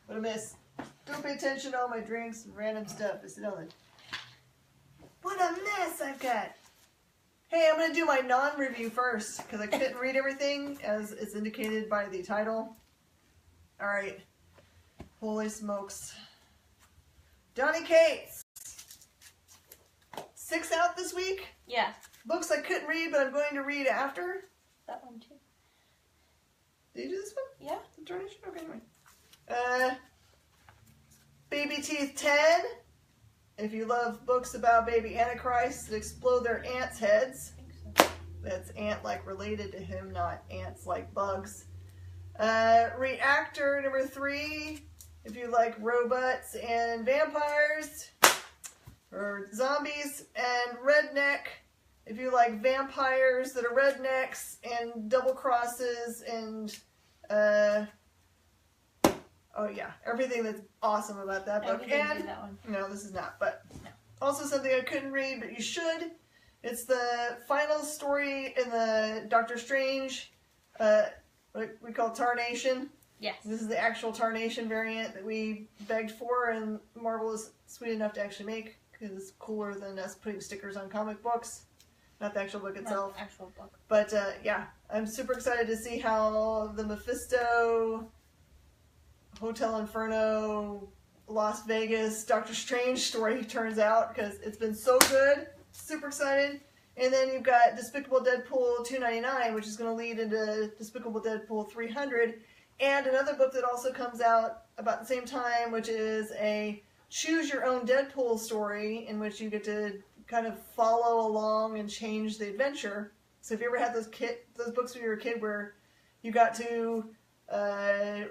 What a miss. Don't pay attention to all my drinks and random stuff. I said, what a mess I've got. Hey, I'm going to do my non-review first because I couldn't read everything as is indicated by the title. Alright. Holy smokes. Donny Cates. 6 out this week? Yeah. Books I couldn't read, but I'm going to read after. That one too. Did you do this one? Yeah. Donation? Okay, anyway. Baby Teeth 10. If you love books about baby antichrists that explode their ants' heads. I think so. That's ant like related to him, not ants like bugs. Reactor number 3. If you like robots and vampires. Or zombies. And Redneck. If you like vampires that are rednecks and double crosses and oh yeah, everything that's awesome about that book. And that one. no, this is not, but no. Also something I couldn't read, but you should. It's the final story in the Doctor Strange, what we call Tarnation. Yes. This is the actual Tarnation variant that we begged for, and Marvel is sweet enough to actually make because it's cooler than us putting stickers on comic books. Not the actual book itself. Not the actual book. But yeah, I'm super excited to see how the Mephisto, Hotel Inferno, Las Vegas, Doctor Strange story turns out because it's been so good. Super excited. And then you've got Despicable Deadpool 299, which is going to lead into Despicable Deadpool 300. And another book that also comes out about the same time, which is a choose your own Deadpool story in which you get to kind of follow along and change the adventure. So if you ever had those books when you were a kid where you got to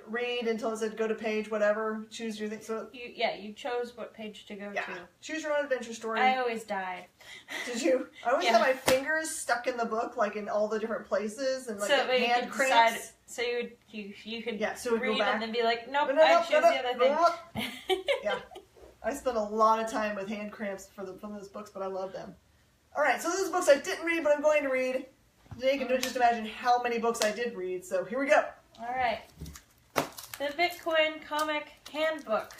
read until it said go to page whatever, choose your thing. So you chose what page to go to. Choose your own adventure story. I always died. Did you? I always had my fingers stuck in the book, like in all the different places, and like hand cramps. So you could so read back. And then be like, nope, I choose the other thing. Yeah. I spent a lot of time with hand cramps from those books, but I love them. Alright, so those books I didn't read, but I'm going to read. Today you can just imagine how many books I did read, so here we go. Alright. The Bitcoin Comic Handbook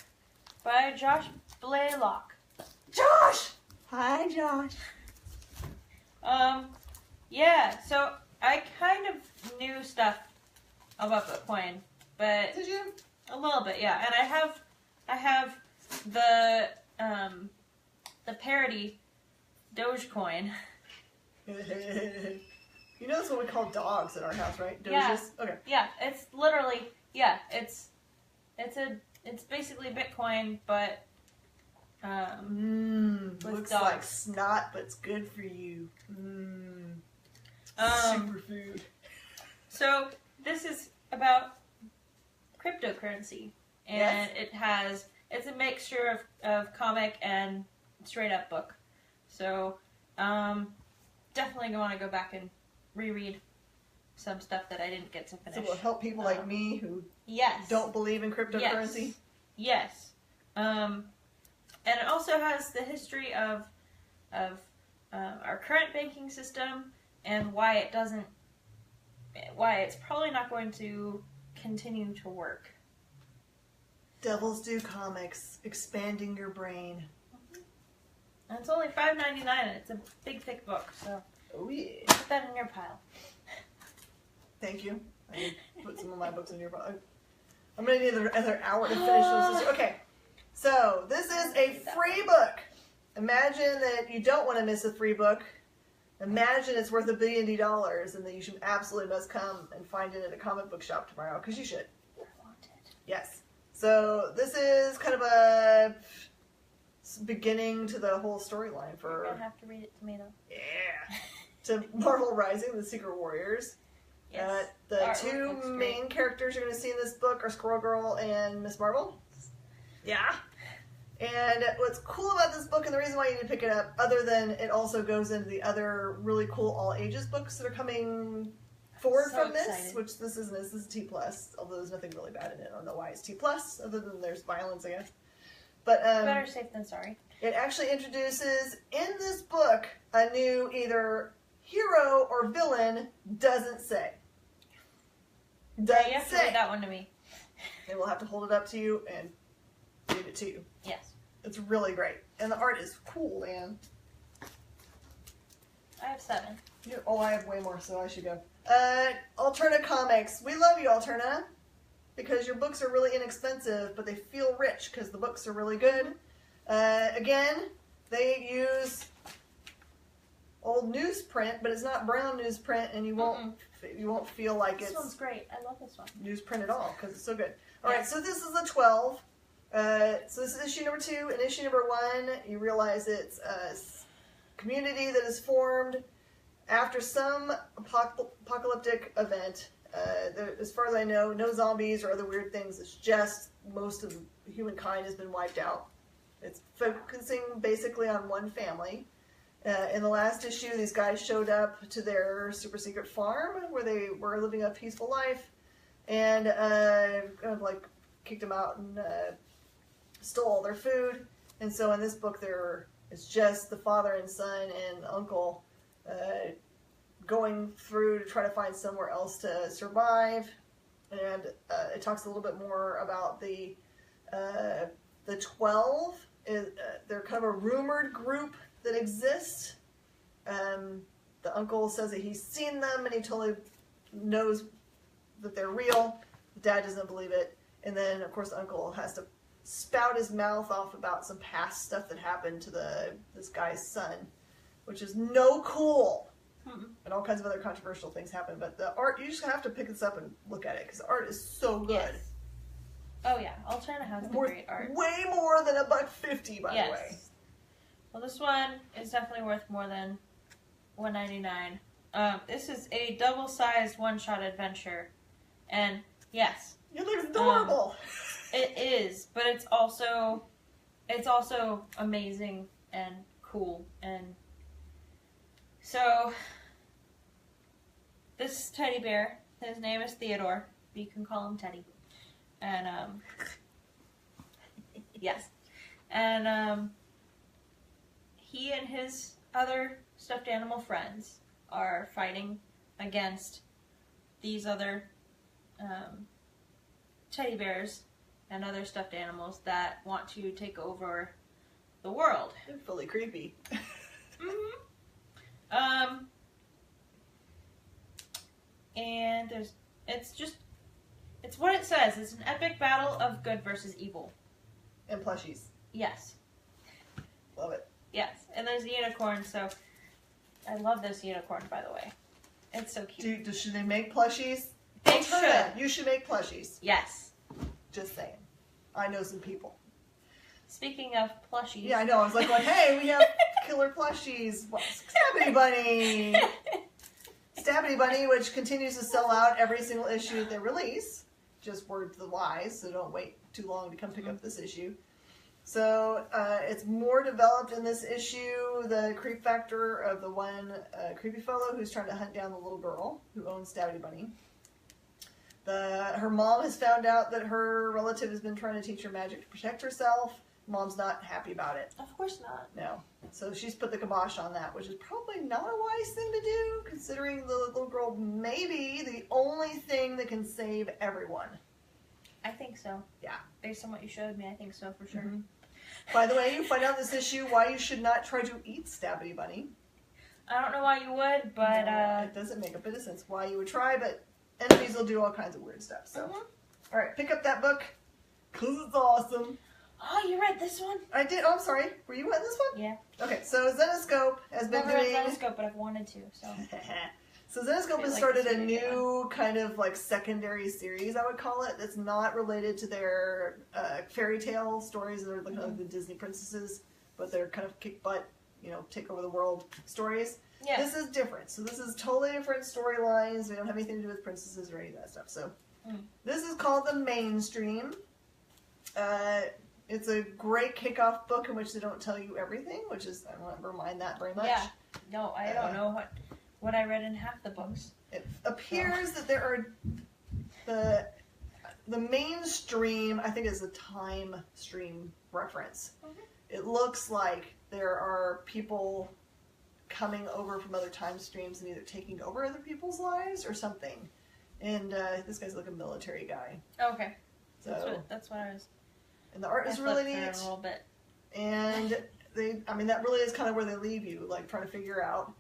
by Josh Blaylock. Josh! Hi, Josh. Yeah, so I kind of knew stuff about Bitcoin, but... Did you? A little bit, yeah. And I have the parody Dogecoin. You know that's what we call dogs at our house, right? Doges? Yeah. Okay. Yeah, it's literally, it's basically Bitcoin, but with looks dogs. like snot, but it's good for you. Superfood. So this is about cryptocurrency, and it's a mixture of comic and straight up book. So definitely want to go back and reread some stuff that I didn't get to finish. So it will help people like me who don't believe in cryptocurrency? Yes. And it also has the history of our current banking system and why it's probably not going to continue to work. Devils Do Comics, expanding your brain. And it's only $5.99 and it's a big thick book, so oh yeah, put that in your pile. Thank you. I need to put some of my books in your pile. I'm gonna need another hour to finish this. Okay, so this is a free book. Imagine that you don't want to miss a free book. Imagine it's worth $1 billion and that you should absolutely must come and find it at a comic book shop tomorrow, because you should. I want it. Yes. So this is kind of a beginning to the whole storyline for... You're going to have to read it to me, though. Yeah. To Marvel Rising, the Secret Warriors. Yes. The two main characters you're going to see in this book are Squirrel Girl and Miss Marvel. Yeah. And what's cool about this book, and the reason why you need to pick it up, other than it also goes into the other really cool all-ages books that are coming forward from this, which this is T+, although there's nothing really bad in it. I don't know why it's T+, other than there's violence, I guess. But better safe than sorry. It actually introduces, in this book, a new either hero or villain, doesn't say. You have to read that one to me. They will have to hold it up to you and read it to you. Yes. It's really great. And the art is cool, man. I have 7. I have way more, so I should go. Alterna Comics. We love you, Alterna, because your books are really inexpensive, but they feel rich because the books are really good. Again, they use old newsprint, but it's not brown newsprint, and you won't feel like this one's great. I love this one. Newsprint at all because it's so good. All right, so this is a 12. So this is issue number 2. In issue number 1, you realize it's a community that is formed after some apocalyptic event. As far as I know, no zombies or other weird things. It's just most of humankind has been wiped out. It's focusing basically on one family. In the last issue, these guys showed up to their super secret farm where they were living a peaceful life, and kind of like kicked them out and stole all their food. And so in this book, it's just the father and son and uncle going through to try to find somewhere else to survive. And it talks a little bit more about the 12. They're kind of a rumored group that exists. The uncle says that he's seen them and he totally knows that they're real. The dad doesn't believe it. And then, of course, the uncle has to spout his mouth off about some past stuff that happened to this guy's son, which is no cool. And all kinds of other controversial things happen. But the art, you just have to pick this up and look at it because the art is so good. Yes. Oh yeah, Alterna has great art. Way more than $1.50, by the way. Well, this one is definitely worth more than $1.99. This is a double-sized one-shot adventure, and yes, it looks adorable. It is, but it's also amazing and cool. And so this teddy bear, his name is Theodore, but you can call him Teddy. And yes, and he and his other stuffed animal friends are fighting against these other teddy bears and other stuffed animals that want to take over the world. They're fully creepy. And it's what it says. It's an epic battle of good versus evil. And plushies. Yes. Love it. Yes, and there's a unicorn, so I love this unicorn, by the way. It's so cute. Should they make plushies? They should. You should make plushies. Yes. Just saying. I know some people. Speaking of plushies. Yeah, I know. I was like, hey, we have killer plushies. Stabby Bunny! Stabby Bunny, which continues to sell out every single issue they release. Just word to the wise, so don't wait too long to come pick up this issue. So it's more developed in this issue, the creep factor of the one creepy fellow who's trying to hunt down the little girl who owns Stabby Bunny. Her mom has found out that her relative has been trying to teach her magic to protect herself. Mom's not happy about it. Of course not. No. So she's put the kibosh on that, which is probably not a wise thing to do, considering the little girl may be the only thing that can save everyone. I think so. Yeah. Based on what you showed me, I think so, for sure. Mm-hmm. By the way, you find out this issue why you should not try to eat Stabby Bunny. I don't know why you would, but... No, it doesn't make a bit of sense why you would try, but enemies will do all kinds of weird stuff. So, Alright, pick up that book, because it's awesome. Oh, you read this one? I did. Oh, I'm sorry. Were you in this one? Yeah. Okay, so Zenoscope has been doing... Never read Zenoscope, but I've wanted to, so... So Zenoscope has started a new kind of like secondary series, I would call it, that's not related to their fairy tale stories that are like the Disney princesses, but they're kind of kick butt, take over the world stories. Yeah. This is different. So this is totally different storylines. They don't have anything to do with princesses or any of that stuff. So this is called The Mainstream. It's a great kickoff book in which they don't tell you everything, which is, I don't ever mind that very much. Yeah. No, I don't know what I read in half the books. It appears that there are the mainstream, I think, is a time stream reference. It looks like there are people coming over from other time streams and either taking over other people's lives or something. And this guy's like a military guy. Okay. So that's what I was. And the art is I really flipped through neat. it a little bit. And that really is kind of where they leave you, like trying to figure out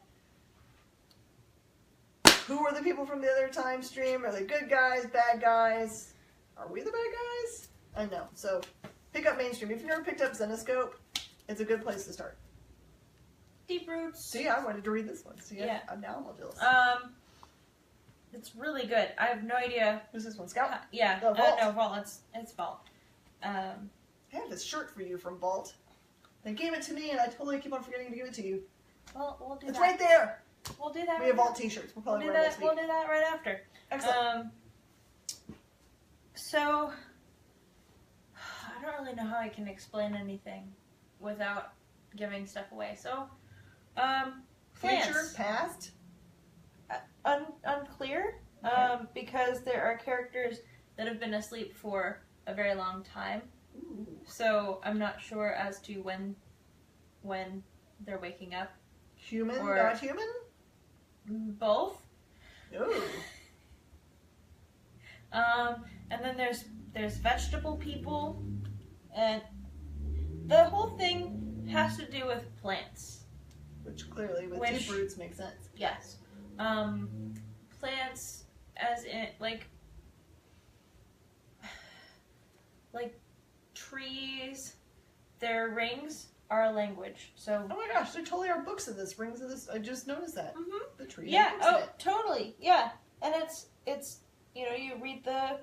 who are the people from the other time stream. Are they good guys, bad guys? Are we the bad guys? I know. So pick up mainstream. If you've never picked up Zenoscope, it's a good place to start. Deep Roots. See, I wanted to read this one. See, yeah. I'm now all jealous. It's really good. I have no idea. Who's this one? Scout? Yeah. No, Vault. No, Vault. It's Vault. I have this shirt for you from Vault. They gave it to me, and I totally keep on forgetting to give it to you. Well, we'll do that. It's right there. We'll do that. We have Vault T-shirts. We'll probably wear that next week. We'll do that right after. Excellent. So, I don't really know how I can explain anything without giving stuff away. So, plants. Future, past? Unclear. Okay. Because there are characters that have been asleep for a very long time. Ooh. So I'm not sure as to when they're waking up. Human, or not human? Both. Ooh. And then there's vegetable people, and the whole thing has to do with plants. Which clearly, with deep roots, makes sense. Yes. Plants, as in like trees. Their rings are a language. So. Oh my gosh, there totally are books in this. Rings of this. I just noticed that. Mm-hmm. The tree. Yeah. Books in Oh, it. totally. Yeah. And it's you read the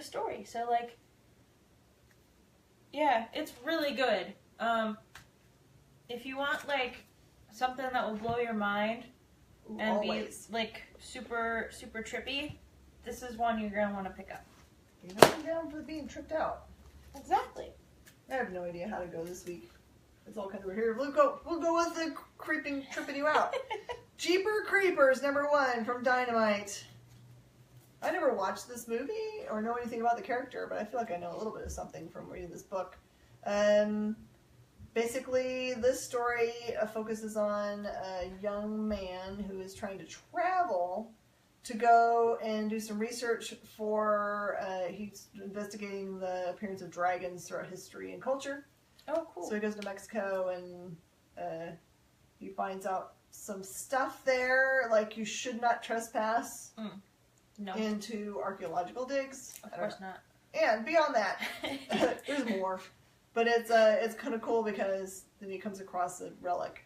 story. So like. Yeah, it's really good. If you want like something that will blow your mind and Always. be like super super trippy, this is one you're gonna want to pick up. You know, I'm down for being tripped out. Exactly. I have no idea how to go this week. It's all kind of weird. Here, we'll go with the tripping you out. Jeeper Creepers, #1 from Dynamite. I never watched this movie or know anything about the character, but I feel like I know a little bit of something from reading this book. Basically, this story focuses on a young man who is trying to travel to go and do some research for, he's investigating the appearance of dragons throughout history and culture. Oh, cool. So he goes to Mexico and he finds out some stuff there, like you should not trespass No. into archaeological digs. Of course not. And beyond that, there's more. But it's kind of cool because then he comes across a relic.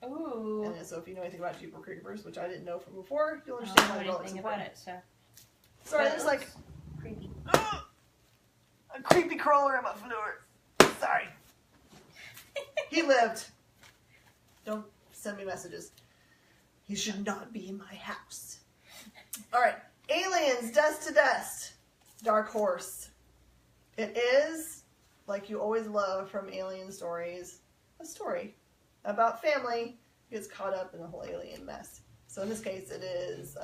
Ooh. And so if you know anything about Jeeper Creepers, which I didn't know from before, you'll I understand don't why know the relic's anything about important. it, so. Sorry, But there's it like looks creepy. a creepy crawler on my floor. Sorry. He lived. Don't send me messages. He should not be in my house. Alright. Aliens, Dust to Dust. Dark Horse. It is, like you always love from alien stories, a story about family who gets caught up in the whole alien mess. So in this case, it is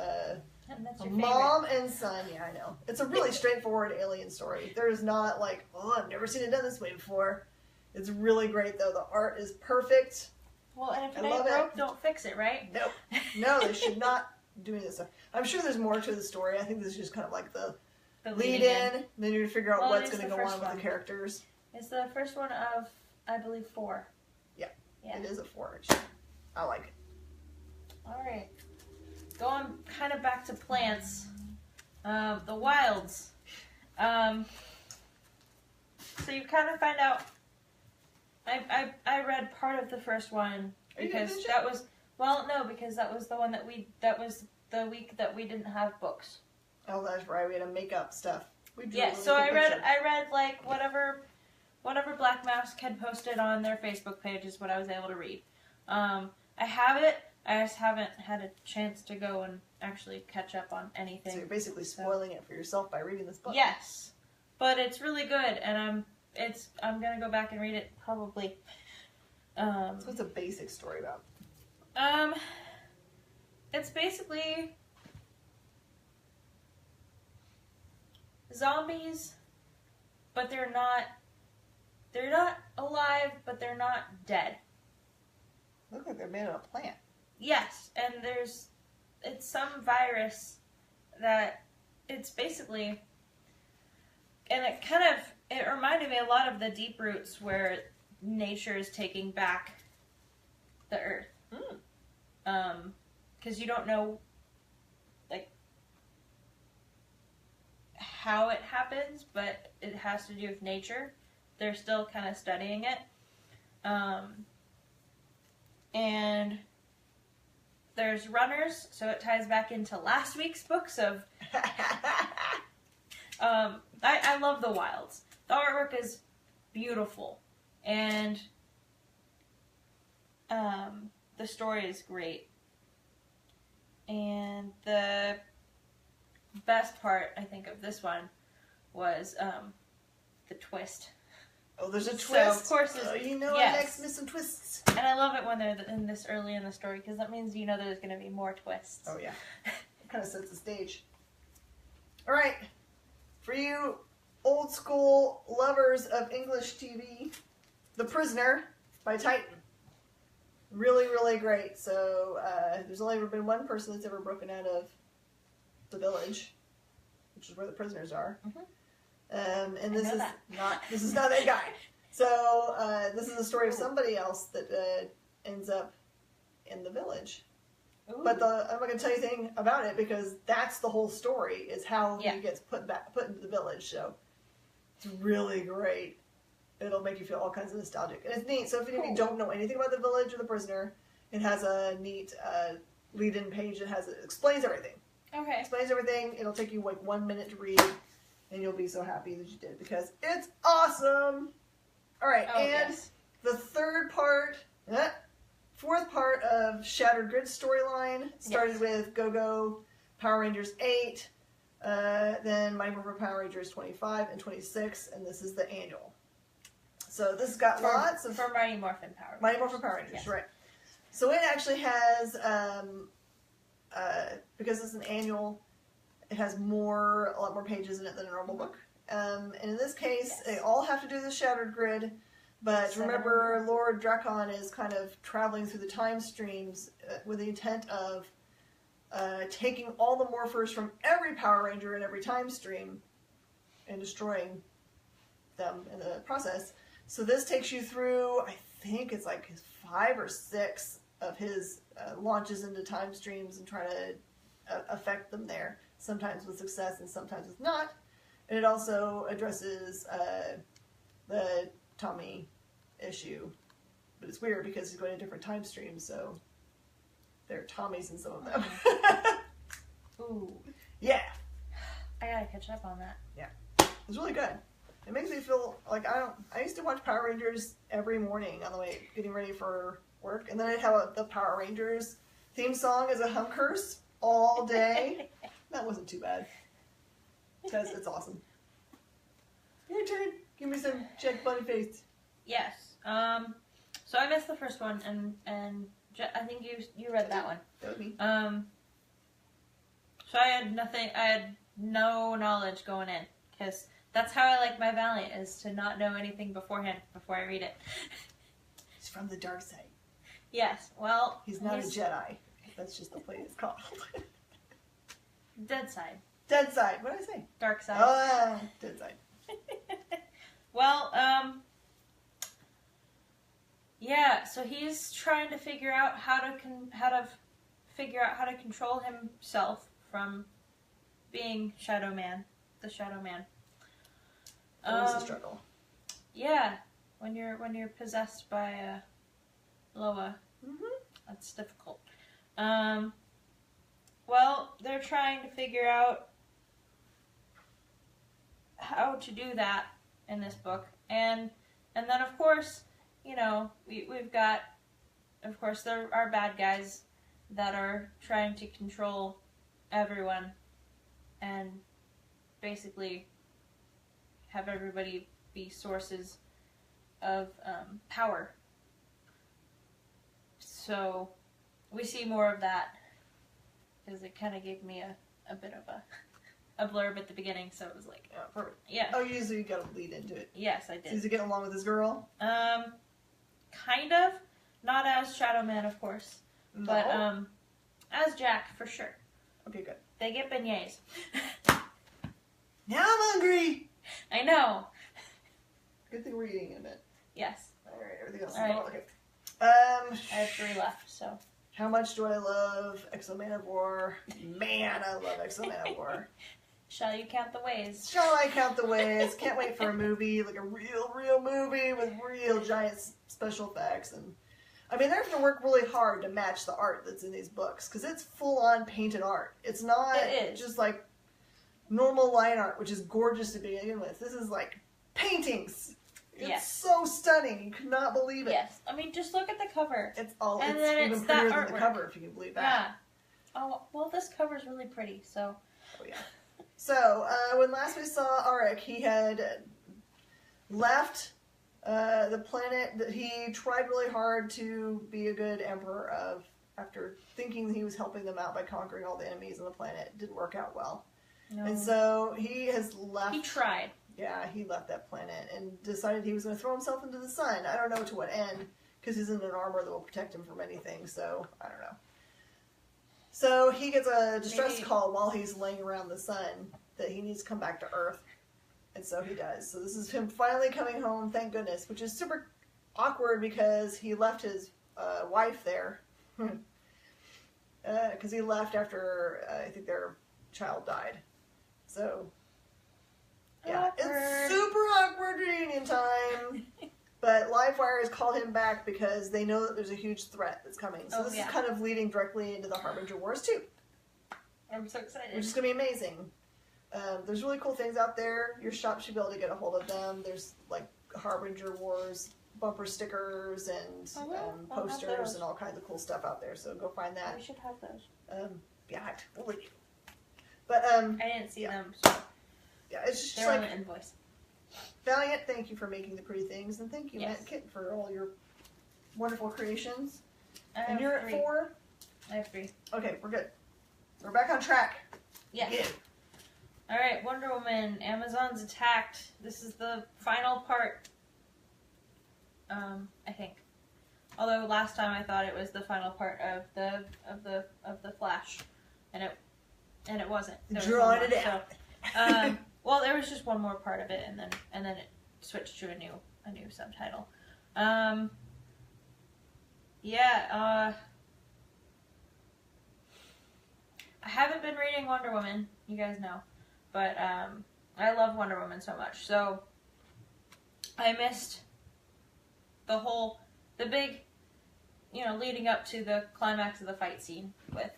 And that's a your mom and son. Yeah, I know. It's a really straightforward alien story. There's not like, oh, I've never seen it done this way before. It's really great, though. The art is perfect. Well, and if I it ain't love it. broke, don't fix it, right? Nope. No, they should not do this stuff. I'm sure there's more to the story. I think this is just kind of like the lead in. Then you figure out Well, what's it's going to the go first on with one. the characters. It's the first one of, I believe, 4. Yeah. Yeah. It is a 4 inch. I like it. Alright. Going kind of back to plants. The wilds. So you kind of find out. I read part of the first one because that was because that was the one that was the week that we didn't have books. Oh, that's right. We had to make up stuff. We drew Yeah, a really so cool I read picture. like whatever Black Mask had posted on their Facebook page is what I was able to read. I have it. I just haven't had a chance to go and actually catch up on anything. So you're basically spoiling it for yourself by reading this book. Yes, but it's really good, and I'm gonna go back and read it probably. So what's a basic story about? It's basically zombies, but they're not alive, but they're not dead. Look like they're made of a plant. Yes, and it's some virus that it's basically it reminded me a lot of the Deep Roots, where nature is taking back the earth. Because you don't know, like, how it happens, but it has to do with nature. They're still kind of studying it. And there's runners, so it ties back into last week's books of... I love the wilds. The artwork is beautiful. And the story is great. And the best part, I think, of this one was the twist. Oh, there's a twist? So, of course, you know, I like missing twists. And I love it when they're in this early in the story, because that means you know there's going to be more twists. Oh, yeah. It kind of sets the stage. All right. For you old school lovers of English TV, The Prisoner by Titan. Really, really great. So there's only ever been one person that's ever broken out of the village, which is where the prisoners are. And this is not that guy. So this is the story of somebody else that ends up in the village. Ooh. But I'm not going to tell you anything about it, because that's the whole story, is how he gets put into the village. So it's really great. It'll make you feel all kinds of nostalgic. And it's neat. So if any of you don't know anything about the village or the prisoner, it has a neat lead-in page that explains everything. Okay. Explains everything. It'll take you like 1 minute to read, and you'll be so happy that you did, because it's awesome. All right, the fourth part of Shattered Grid storyline started with Go-Go Power Rangers 8, then Mighty Morphin Power Rangers 25 and 26, and this is the annual. So this has got lots of... For Mighty Morphin Power Rangers. Mighty Morphin Power Rangers, right. So it actually has, because it's an annual, it has a lot more pages in it than a normal book. And in this case, they all have to do the Shattered Grid, but remember, Lord Drakon is kind of traveling through the time streams with the intent of taking all the morphers from every Power Ranger in every time stream and destroying them in the process. So this takes you through, I think it's like 5 or 6 of his launches into time streams and trying to affect them there, sometimes with success and sometimes with not. And it also addresses the Tommy issue. But it's weird because he's going to different time streams, so there are Tommies in some of them. Ooh. Yeah. I gotta catch up on that. Yeah. It's really good. It makes me feel like I used to watch Power Rangers every morning on the way getting ready for work, and then I'd have the Power Rangers theme song as a hum curse all day. That wasn't too bad, because it's awesome. Your turn. Give me some Jack Bunny face. Yes. So I missed the first one, and I think you read that one. That was me. So I had no knowledge going in, because that's how I like my Valiant, is to not know anything beforehand before I read it. He's from the dark side. Yes, well... He's not a Jedi. That's just the play it's called. Dead side. Dead side. What did I say? Dark side. Oh, dead side. Well, yeah, so he's trying to figure out how to control himself from being Shadow Man, the Shadow Man. Always a struggle. Yeah, when you're possessed by Loa, that's difficult. Well, they're trying to figure out how to do that in this book, and then of course, you know, we've got, of course, there are bad guys that are trying to control everyone and basically have everybody be sources of power. So we see more of that, because it kind of gave me a bit of a blurb at the beginning, so it was like, oh, perfect. Yeah. Oh, usually you gotta lead into it. Yes, I did. So is he getting along with his girl? Kind of. Not as Shadow Man, of course. No. But, as Jack, for sure. Okay, good. They get beignets. Now I'm hungry! I know. Good thing we're eating in a minute. Yes. Alright, everything else is All right. okay. I have 3 left, so. How much do I love X-O Man of War? Man, I love X-O Man of War. Shall you count the ways? Shall I count the ways? Can't wait for a movie, like a real movie with real giant special effects. And I mean, they're going to work really hard to match the art that's in these books, because it's full-on painted art. It's not just like normal line art, which is gorgeous to begin with. This is like paintings. It's so stunning. You could not believe it. Yes. I mean, just look at the cover. It's even then prettier than the cover, if you can believe that. Yeah. Oh, well, this cover's really pretty, so. Oh, yeah. So, when last we saw Arik, he had left the planet that he tried really hard to be a good emperor of, after thinking he was helping them out by conquering all the enemies on the planet. It didn't work out well. No. And so he has left. He tried. Yeah, he left that planet and decided he was going to throw himself into the sun. I don't know to what end, because he's in an armor that will protect him from anything, so I don't know. So he gets a distress call while he's laying around the sun that he needs to come back to Earth. And so he does. So this is him finally coming home, thank goodness, which is super awkward because he left his wife there. Because he left after, I think their child died. So, yeah, awkward. It's super awkward reunion time. But Livewire has called him back because they know that there's a huge threat that's coming. So this is kind of leading directly into the Harbinger Wars too. I'm so excited. Which is going to be amazing. There's really cool things out there. Your shop should be able to get a hold of them. There's Harbinger Wars bumper stickers and posters and all kinds of cool stuff out there. So go find that. We should have those. Yeah, totally. But I didn't see them. So yeah, it's just they're on the invoice. Valiant, thank you for making the pretty things, and thank you, Matt Kit, for all your wonderful creations. And you're at 4? I have 3. Okay, we're good. We're back on track. Yes. Yeah. Alright, Wonder Woman, Amazon's attacked. This is the final part. I think. Although last time I thought it was the final part of the Flash. And it wasn't. Drawing it out. So, well, there was just one more part of it, and then it switched to a new subtitle. Yeah. I haven't been reading Wonder Woman, you guys know, but I love Wonder Woman so much. So I missed the big, leading up to the climax of the fight scene with.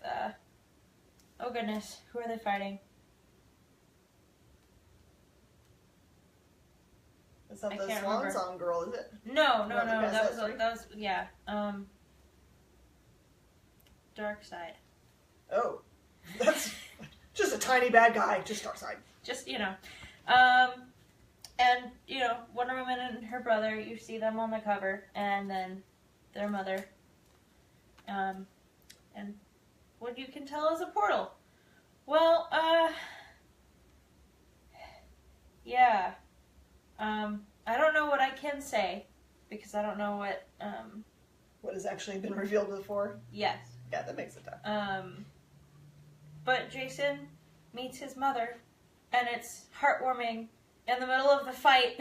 Oh goodness, who are they fighting? It's not the Swan Song girl, is it? No. That was yeah. Dark Side. Oh, that's just a tiny bad guy. Just Dark Side. Just and Wonder Woman and her brother. You see them on the cover, and then their mother. And what you can tell is a portal. Well, yeah. I don't know what I can say, because I don't know what has actually been revealed before. Yes. Yeah, that makes it tough. But Jason meets his mother, and it's heartwarming in the middle of the fight.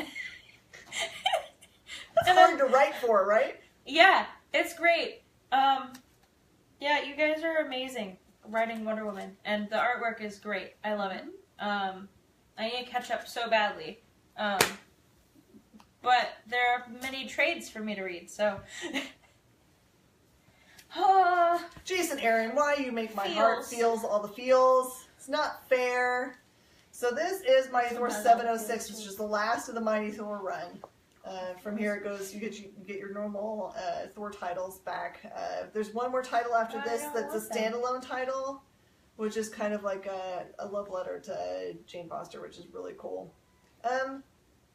That's hard to write for, right? Yeah, it's great. Yeah, you guys are amazing writing Wonder Woman, and the artwork is great. I love it. I need to catch up so badly. But there are many trades for me to read, so... Jason Aaron, why you make my heart feels all the feels? It's not fair. So this is Mighty Thor 706, which is the last of the Mighty Thor run. From here it goes, you get your normal Thor titles back. There's one more title after this that's a standalone title, which is kind of like a love letter to Jane Foster, which is really cool.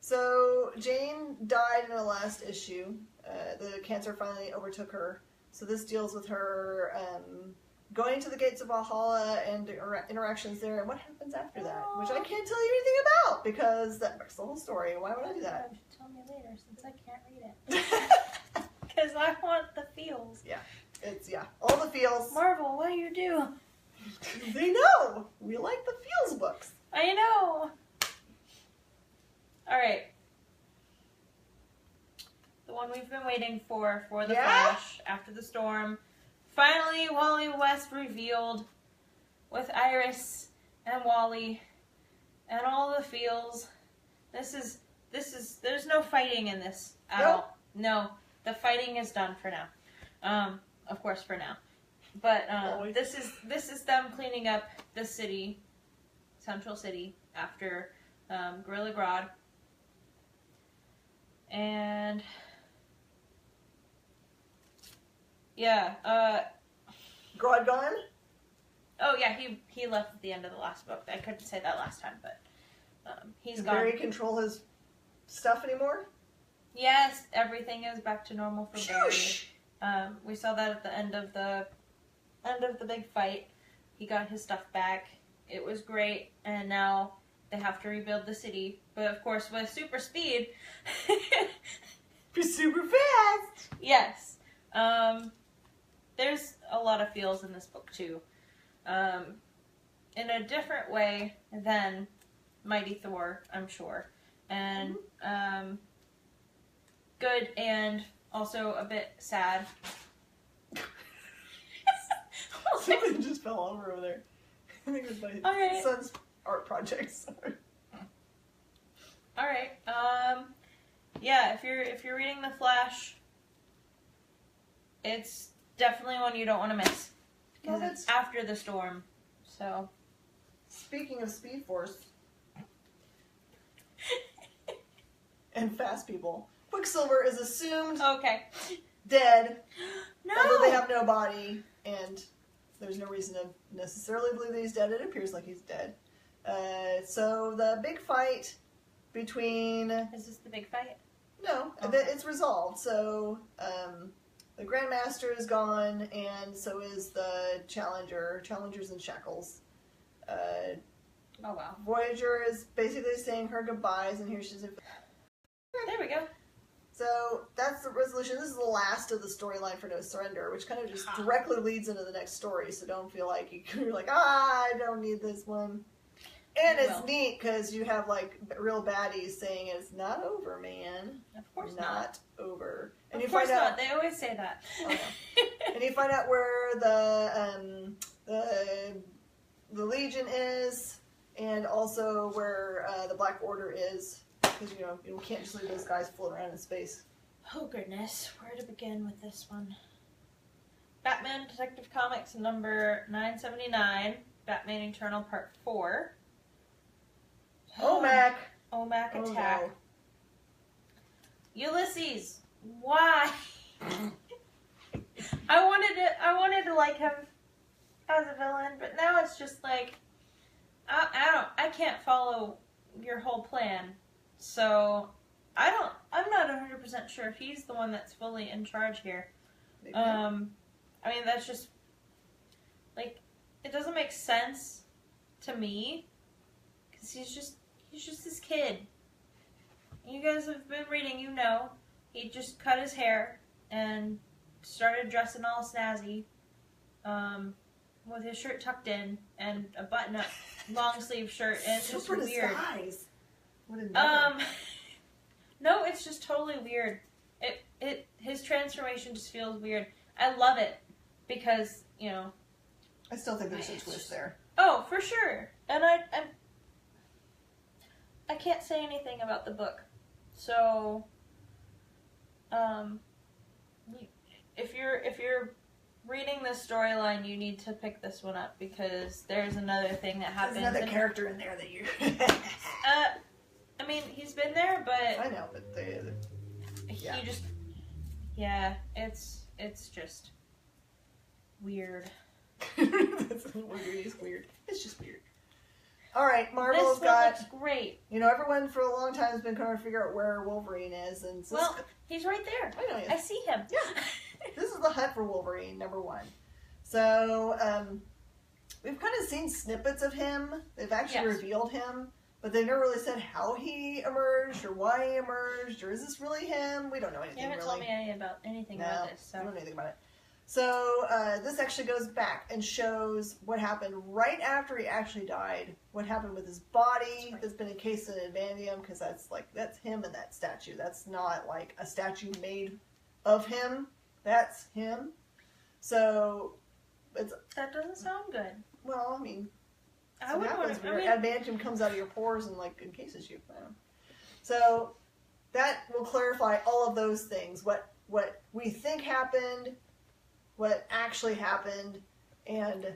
So Jane died in the last issue. The cancer finally overtook her. So this deals with her going to the gates of Valhalla and interactions there, and what happens after that, which I can't tell you anything about because that makes the whole story. Why would I do that? Tell me later, since I can't read it. Because I want the feels. Yeah, all the feels. Marvel, what do you do? They know we like the feels books. I know. we've been waiting for the Yeah? Flash after the storm. Finally, Wally West revealed with Iris and Wally and all the feels. This is there's no fighting in this at Nope. all. No, the fighting is done for now. Of course for now. But this is them cleaning up the city, Central City, after Gorilla Grodd. And yeah, Grodd gone? oh yeah, he left at the end of the last book. I couldn't say that last time, but he's Does gone. Barry control his stuff anymore? Yes, everything is back to normal for Shoosh! Barry. We saw that at the end of the big fight. He got his stuff back. It was great, and now they have to rebuild the city. But of course, with super speed. Be super fast! Yes. There's a lot of feels in this book too. In a different way than Mighty Thor, I'm sure. And good and also a bit sad. Something just fell over there. I think it was my son's art project. Sorry. All right. Yeah, if you're reading The Flash, it's definitely one you don't want to miss because Well, it's after the storm. So, speaking of Speed Force and fast people, Quicksilver is assumed dead, No. although they have no body, and there's no reason to necessarily believe that he's dead. It appears like he's dead. So the big fight between... Is this the big fight? No, Oh. it's resolved. So the Grandmaster is gone, and so is the Challenger. Challenger's in shackles. Oh wow. Voyager is basically saying her goodbyes, and here she's in... There we go. So that's the resolution. This is the last of the storyline for No Surrender, which kind of just directly leads into the next story, so don't feel like you're like, I don't need this one. And it's neat because you have like real baddies saying it's not over, man. Of course not over. And of you course find out, not. They always say that. Oh, no. And you find out where the Legion is, and also where the Black Order is, because you can't just leave those guys floating around in space. Oh goodness, where to begin with this one? Batman Detective Comics number 979, Batman Eternal Part 4. OMAC! OMAC Oh, attack. no. Ulysses, why? I wanted to like him as a villain, but now it's just like I can't follow your whole plan. So I'm not 100% sure if he's the one that's fully in charge here. Maybe. I mean, that's just like, it doesn't make sense to me because he's just this kid. You guys have been reading, he just cut his hair and started dressing all snazzy, with his shirt tucked in and a button-up long sleeve shirt, and it's just weird. Disguise. What a no, it's just totally weird. His transformation just feels weird. I love it because I still think there's a twist there. Oh, for sure. And I can't say anything about the book. So, if you're reading this storyline, you need to pick this one up because there's another thing that happens. There's another character in there that you... I mean, he's been there, but... I know, but yeah. He just... Yeah, it's just weird. That's what it is, weird. It's just weird. All right, Marvel's this got... looks great. Everyone for a long time has been trying to figure out where Wolverine is. And so he's right there. I know he is. I see him. Yeah. This is the hunt for Wolverine, number 1. So, we've kind of seen snippets of him. They've actually revealed him, but they've never really said how he emerged or why he emerged, or is this really him? We don't know anything You haven't really. told me anything about this. So. I don't know anything about it. So this actually goes back and shows what happened right after he actually died. What happened with his body that's been encased in adamantium, because that's him in that statue. That's not like a statue made of him. That's him. So that doesn't sound good. Well, I mean, I what happens when adamantium comes out of your pores and like encases you. So that will clarify all of those things. What we think happened, what actually happened, and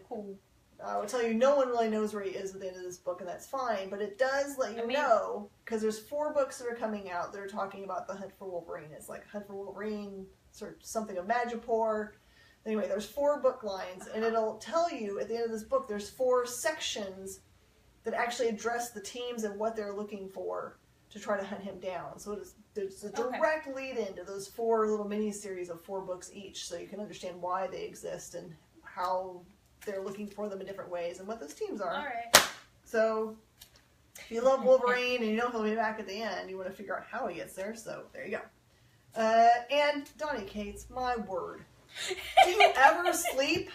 I will tell you, no one really knows where he is at the end of this book, and that's fine, but it does let you know, because there's 4 books that are coming out that are talking about the Hunt for Wolverine. It's like Hunt for Wolverine, sort of something of Madripoor. Anyway, there's 4 book lines, and it'll tell you at the end of this book, there's 4 sections that actually address the teams and what they're looking for to try to hunt him down. So there's a direct lead into those 4 little mini-series of 4 books each, so you can understand why they exist and how they're looking for them in different ways and what those teams are. All right. So if you love Wolverine and you know he'll be back at the end, you want to figure out how he gets there, so there you go. And Donny Cates, my word. Do you ever sleep?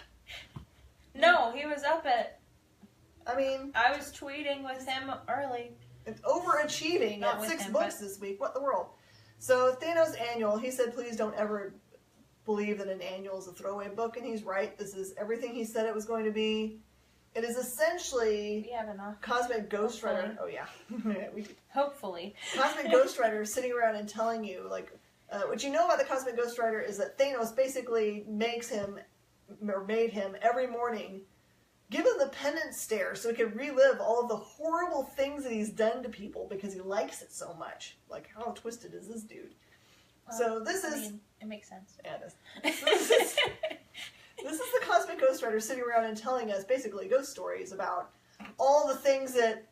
No, he was up at... I was tweeting with him early. It's overachieving at 6 books this week. What the world? So Thanos Annual, he said, please don't ever believe that an annual is a throwaway book, and he's right. This is everything he said it was going to be. It is essentially Cosmic Ghost Rider. Oh, yeah. We do. Hopefully. Cosmic Ghost Rider sitting around and telling you, like, what you know about the Cosmic Ghost Rider is that Thanos basically made him every morning give him the penance stare so he can relive all of the horrible things that he's done to people because he likes it so much. Like, how twisted is this dude? So this is... it makes sense. Yeah, it does. So this is the Cosmic Ghost Rider sitting around and telling us basically ghost stories about all the things that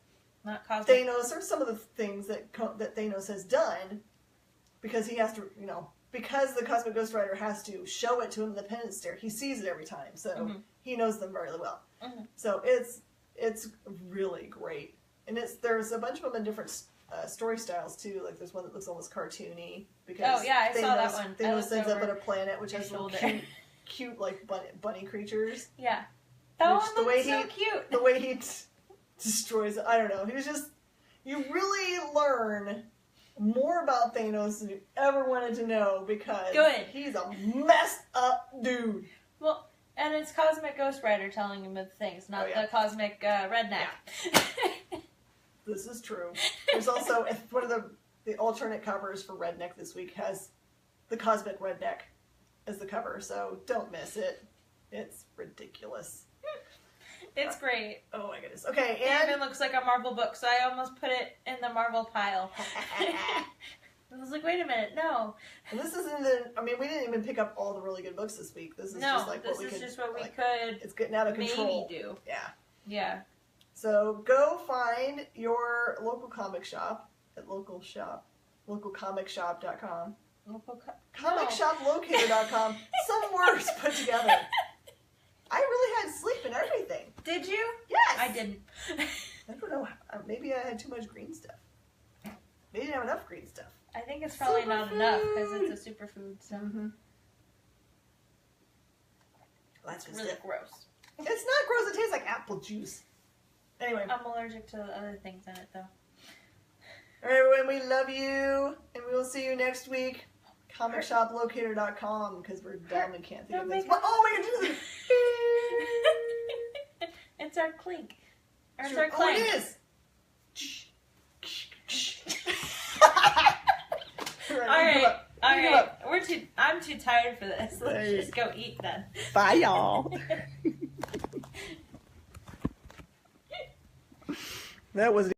Thanos, or some of the things that Thanos has done, because he has to, because the Cosmic Ghost Rider has to show it to him in the penance stare. He sees it every time, so he knows them very well. So it's really great, and there's a bunch of them in different story styles too. Like there's one that looks almost cartoony because I saw that one. Thanos ends up on a planet which has little cute like bunny creatures. Yeah, that one looks so cute. The way he destroys it, I don't know. You really learn more about Thanos than you ever wanted to know because he's a messed up dude. Well. And it's Cosmic Ghost Rider telling him of things, not the Cosmic Redneck. Yeah. This is true. There's also one of the alternate covers for Redneck this week has the Cosmic Redneck as the cover, so don't miss it. It's ridiculous. It's great. Oh my goodness. Okay, and it even looks like a Marvel book, so I almost put it in the Marvel pile. I was like, wait a minute, no. And this isn't we didn't even pick up all the really good books this week. This is just like what we could. It's getting out of control. Maybe do. Yeah. Yeah. So go find your local comic shop at localcomicshop.com. Comicshoplocator.com. Some words put together. I really had sleep and everything. Did you? Yes. I didn't. I don't know. Maybe I had too much green stuff. Maybe I didn't have enough green stuff. I think it's probably not enough because it's a superfood. So. That's really gross. It's not gross. It tastes like apple juice. Anyway. I'm allergic to the other things in it, though. All right, everyone. We love you. And we will see you next week. Comicshoplocator.com because we're dumb and can't think of things. Oh, we can do this. It's our clink. Or it's our clank. Oh, it is. All right. I'm too tired for this. Let's just go eat then. Bye, y'all. That was